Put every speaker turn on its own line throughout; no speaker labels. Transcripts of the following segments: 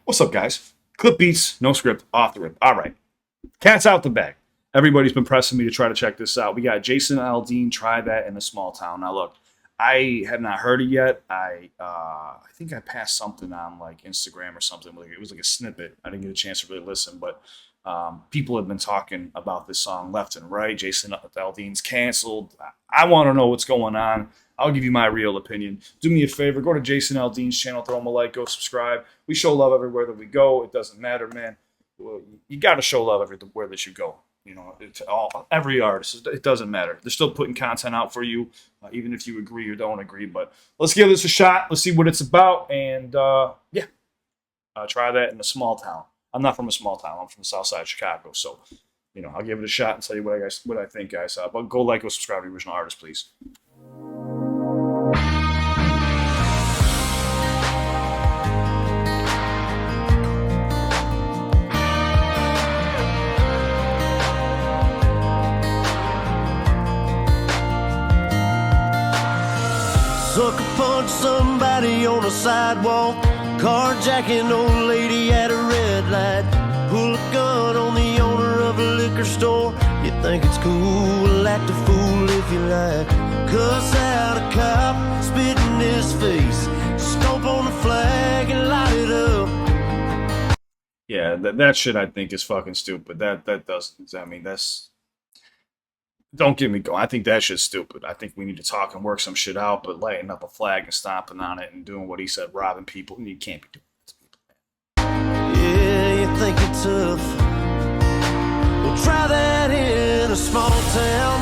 What's up, guys? CliffBeats, no script, off the rip. All right, cat's out the bag. Everybody's been pressing me to try to check this out. We got Jason Aldean, Try That in a Small Town. Now, look, I have not heard it yet. I think I passed something on like Instagram or something. Like it was like a snippet. I didn't get a chance to really listen, but people have been talking about this song left and right. Jason Aldean's canceled. I want to know what's going on. I'll give you my real opinion. Do me a favor, go to Jason Aldean's channel, throw him a like, go subscribe. We show love everywhere that we go. It doesn't matter, man. You got to show love everywhere that you go. You know, every artist. It doesn't matter. They're still putting content out for you, even if you agree or don't agree. But let's give this a shot. Let's see what it's about. And try that in a small town. I'm not from a small town. I'm from the south side of Chicago. So, you know, I'll give it a shot and tell you what I think, guys. But go like, go subscribe to the original artist, please.
Sucker punch somebody on a sidewalk, carjacking old lady at a red light, pull a gun on the owner of a liquor store. You think it's cool, act a fool if you like, cuss out a cop, spit in his face, stomp on the flag and light it up.
Yeah, that shit I think is fucking stupid. That doesn't, I mean, that's, don't get me going. I think that shit's stupid. I think we need to talk and work some shit out, but lighting up a flag and stomping on it and doing what he said, robbing people, you can't be doing that to people, man.
Yeah, you think it's tough. Well, try that in a small town.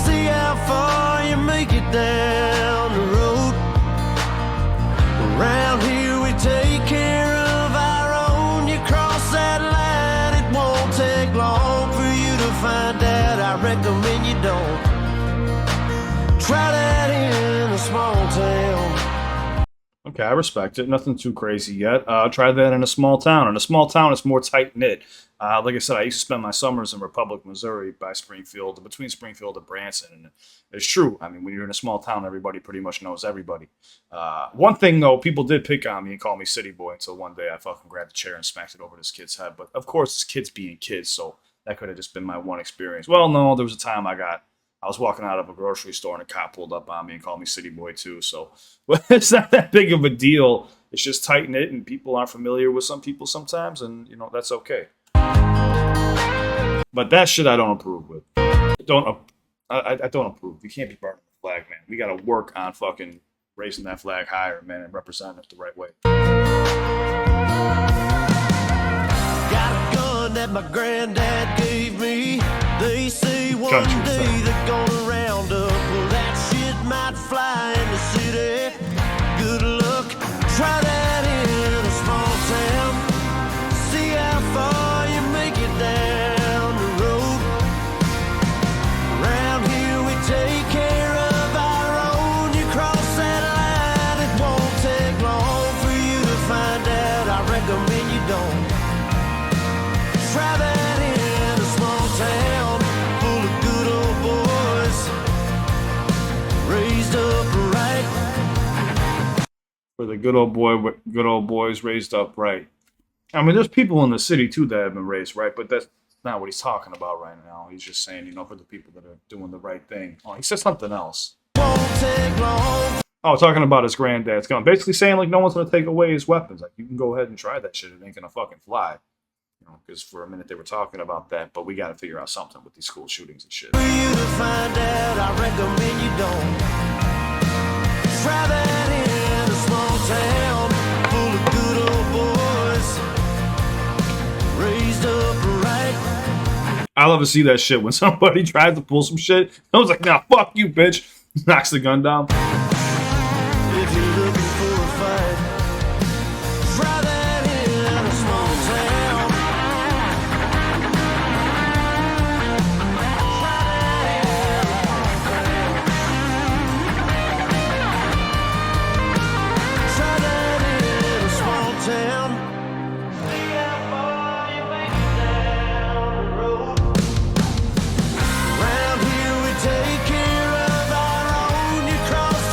See how far you make it down the road. Around here we take care of our own. You cross that line, it won't take long for you to find out. I recommend you don't. Try that in a small town.
Okay, I respect it. Nothing too crazy yet. Try that in a small town. In a small town, it's more tight-knit. Like I said, I used to spend my summers in Republic, Missouri by Springfield, between Springfield and Branson. And it's true. I mean, when you're in a small town, everybody pretty much knows everybody. One thing, though, people did pick on me and call me city boy until one day I fucking grabbed a chair and smacked it over this kid's head. But, of course, it's kids being kids, so that could have just been my one experience. Well, no, there was a time I was walking out of a grocery store and a cop pulled up on me and called me city boy too. So it's not that big of a deal. It's just tight knit and people aren't familiar with some people sometimes, and you know that's okay. But that shit I don't approve with. I don't approve. You can't be burning the flag, man. We gotta work on fucking raising that flag higher, man, and representing it the right way.
Got a gun that my granddad gave me. They say one day they're gonna round up. Well, that shit might fly in the city. Good luck. Try that in a small town. See how far you make it down the road. Around here we take care of our own. You cross that line, it won't take long for you to find out. I recommend you don't. Try that in a small town full of good old boys, raised up right.
For the good old boys raised up right. I mean, there's people in the city too that have been raised right, but that's not what he's talking about right now. He's just saying, you know, for the people that are doing the right thing. Oh, he said something else.
Won't take long.
Oh, talking about his granddad's gun. Basically saying, like, no one's going to take away his weapons. Like, you can go ahead and try that shit. It ain't going to fucking fly. You know, because for a minute they were talking about that, but we got to figure out something with these school shootings and shit.
For you to find out, I recommend you don't. Try that in a small town full of good old boys, raised up right.
I love to see that shit when somebody tries to pull some shit. I was like, nah, fuck you, bitch. Knocks the gun down.
If you're looking for a fight, try that in a small town. Try that in a small town. See how far you make it down the road. Around here we take care of our own. You cross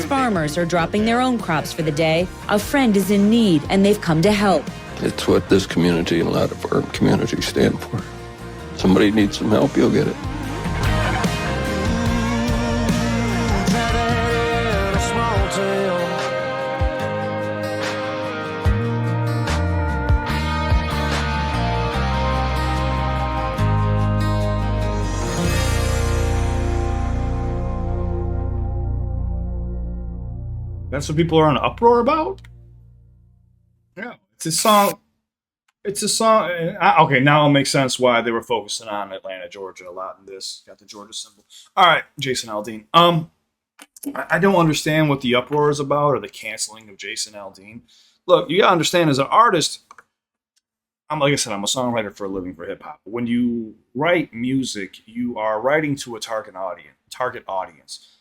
farmers are dropping their own crops for the day, a friend is in need and they've come to help.
It's what this community and a lot of our communities stand for. Somebody needs some help, you'll get it.
That's what people are in an uproar about? Yeah. It's a song. It's a song. Okay, now it makes sense why they were focusing on Atlanta, Georgia a lot in this. Got the Georgia symbol. All right, Jason Aldean. I don't understand what the uproar is about or the canceling of Jason Aldean. Look, you gotta understand as an artist, like I said, I'm a songwriter for a living for hip hop. When you write music, you are writing to a target audience.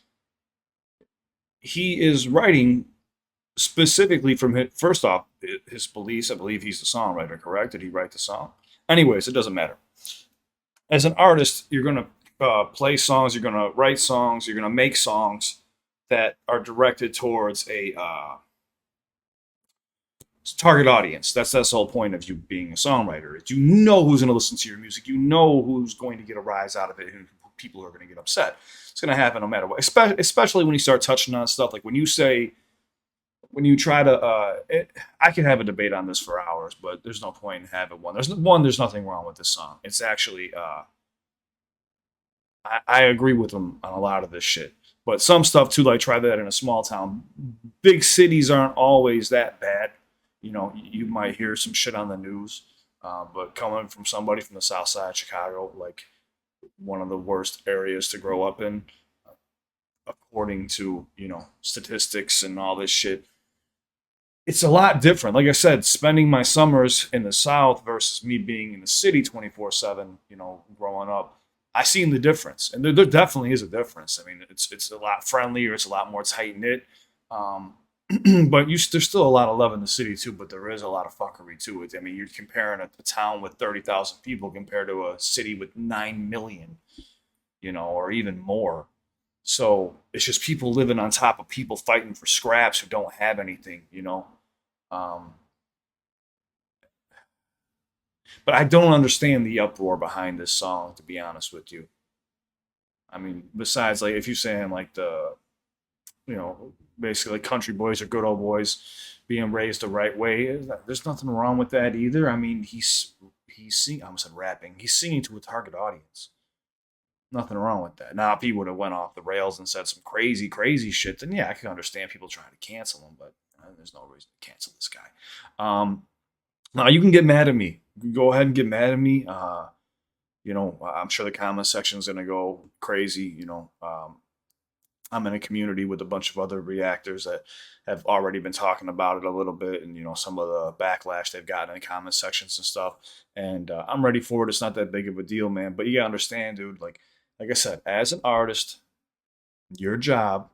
He is writing specifically from first off his beliefs. I believe he's the songwriter, correct? Did he write the song? Anyways, it doesn't matter. As an artist, you're gonna play songs, you're gonna write songs, you're gonna make songs that are directed towards a target audience. That's the whole point of you being a songwriter. You know who's gonna listen to your music. You know who's going to get a rise out of it, and people are going to get upset. It's going to happen no matter what. Especially when you start touching on stuff like when you try to. I can have a debate on this for hours, but there's no point in having one. There's nothing wrong with this song. It's actually. I agree with them on a lot of this shit, but some stuff too, like try that in a small town. Big cities aren't always that bad. You know, you might hear some shit on the news, but coming from somebody from the South Side of Chicago, like one of the worst areas to grow up in, according to, statistics and all this shit. It's a lot different. Like I said, spending my summers in the South versus me being in the city 24/7, growing up, I seen the difference. And there definitely is a difference. I mean, it's a lot friendlier. It's a lot more tight knit. But there's still a lot of love in the city too, but there is a lot of fuckery to it. I mean, you're comparing a town with 30,000 people compared to a city with 9 million, or even more. So it's just people living on top of people fighting for scraps who don't have anything, But I don't understand the uproar behind this song, to be honest with you. I mean, besides, like, if you're saying, like, basically like country boys are good old boys being raised the right way, there's nothing wrong with that either. I mean, he's singing, I almost said rapping. He's singing to a target audience. Nothing wrong with that. Now, if he would have went off the rails and said some crazy, crazy shit, then yeah, I can understand people trying to cancel him, but there's no reason to cancel this guy. Now, you can get mad at me. Go ahead and get mad at me. I'm sure the comment section is going to go crazy. I'm in a community with a bunch of other reactors that have already been talking about it a little bit, and some of the backlash they've gotten in the comment sections and stuff. And I'm ready for it. It's not that big of a deal, man. But you gotta understand, dude. Like I said, as an artist, your job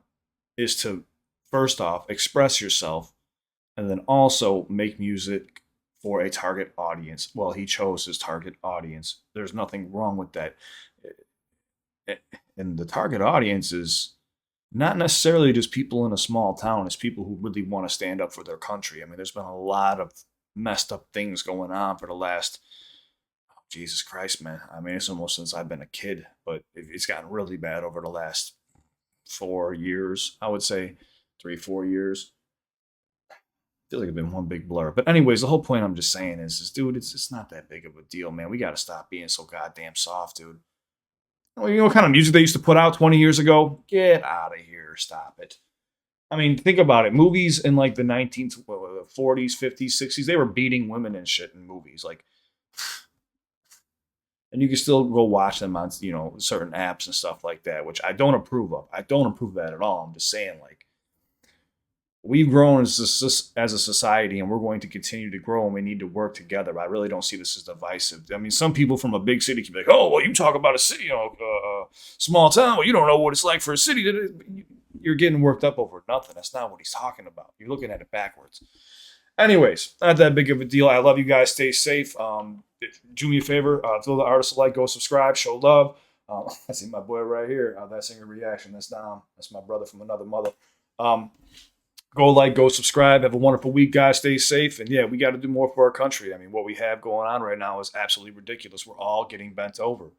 is to first off express yourself, and then also make music for a target audience. Well, he chose his target audience. There's nothing wrong with that. And the target audience is not necessarily just people in a small town. It's people who really want to stand up for their country. I mean, there's been a lot of messed up things going on for the last, Jesus Christ, man. I mean, it's almost since I've been a kid, but it's gotten really bad over the last 4 years, I would say 3-4 years. I feel like it's been one big blur. But anyways, the whole point I'm just saying is dude, it's not that big of a deal, man. We got to stop being so goddamn soft, dude. You know what kind of music they used to put out 20 years ago? Get out of here. Stop it. I mean, think about it. Movies in like the 1940s, 50s, 60s, they were beating women and shit in movies. Like, and you can still go watch them on, certain apps and stuff like that, which I don't approve of. I don't approve of that at all. I'm just saying, like, we've grown as a society, and we're going to continue to grow, and we need to work together. I really don't see this as divisive. I mean, some people from a big city can be like, oh, well, you talk about a city, small town. Well, you don't know what it's like for a city. You're getting worked up over nothing. That's not what he's talking about. You're looking at it backwards. Anyways, not that big of a deal. I love you guys. Stay safe. Do me a favor. Throw the artist a like. Go subscribe. Show love. I see my boy right here. That singer reaction. That's Dom. That's my brother from another mother. Go like, go subscribe. Have a wonderful week, guys. Stay safe. And yeah, we got to do more for our country. I mean, what we have going on right now is absolutely ridiculous. We're all getting bent over.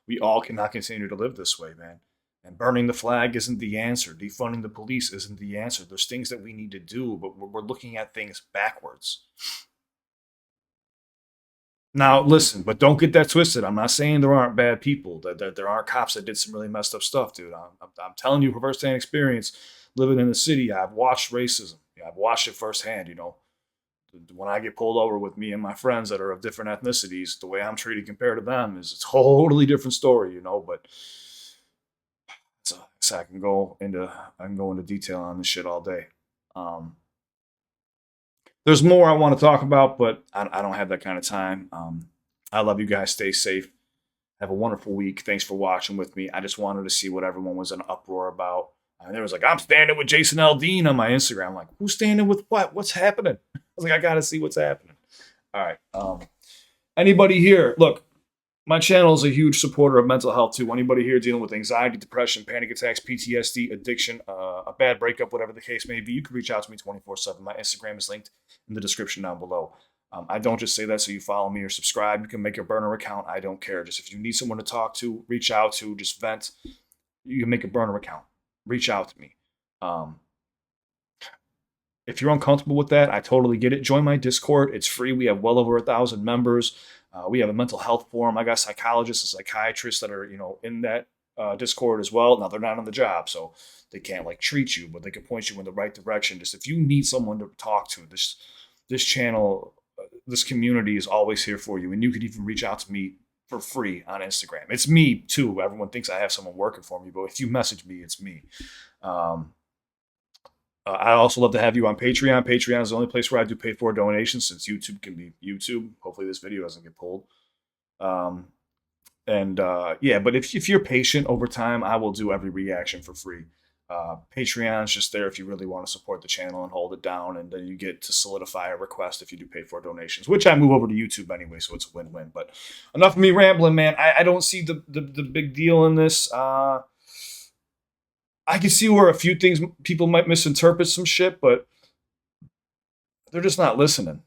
We all cannot continue to live this way, man. And burning the flag isn't the answer. Defunding the police isn't the answer. There's things that we need to do, but we're looking at things backwards. Now, listen, but don't get that twisted. I'm not saying there aren't bad people, that there aren't cops that did some really messed up stuff, dude. I'm telling you from firsthand experience, living in the city, I've watched racism. Yeah, I've watched it firsthand, you know. When I get pulled over with me and my friends that are of different ethnicities, the way I'm treated compared to them is a totally different story, you know. But so I can go into detail on this shit all day. There's more I want to talk about, but I don't have that kind of time. I love you guys. Stay safe. Have a wonderful week. Thanks for watching with me. I just wanted to see what everyone was in uproar about. And there was like, I'm standing with Jason Aldean on my Instagram. I'm like, who's standing with what? What's happening? I was like, I got to see what's happening. All right. Anybody here? Look, my channel is a huge supporter of mental health too. Anybody here dealing with anxiety, depression, panic attacks, PTSD, addiction, a bad breakup, whatever the case may be, you can reach out to me 24/7. My Instagram is linked in the description down below. I don't just say that so you follow me or subscribe. You can make a burner account. I don't care. Just if you need someone to talk to, reach out to, just vent, you can make a burner account. Reach out to me. If you're uncomfortable with that, I totally get it. Join my Discord. It's free. We have well over 1,000 members. We have a mental health forum. I got psychologists and psychiatrists that are, in that Discord as well. Now, they're not on the job, so they can't like treat you, but they can point you in the right direction. Just if you need someone to talk to, this channel, this community is always here for you. And you could even reach out to me for free on Instagram. It's me too. Everyone thinks I have someone working for me, but if you message me, it's me. I also love to have you on Patreon. Patreon is the only place where I do pay for donations, since YouTube can be YouTube. Hopefully this video doesn't get pulled. Yeah, but if you're patient over time, I will do every reaction for free. Patreon's just there if you really want to support the channel and hold it down, and then you get to solidify a request if you do pay for donations, which I move over to YouTube anyway, so it's a win-win. But enough of me rambling, man. I don't see the big deal in this. I can see where a few things people might misinterpret some shit, but they're just not listening.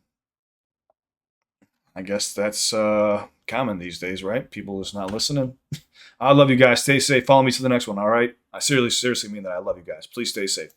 I guess that's common these days, right? People just not listening. I love you guys. Stay safe. Follow me to the next one, all right? I seriously mean that. I love you guys. Please stay safe.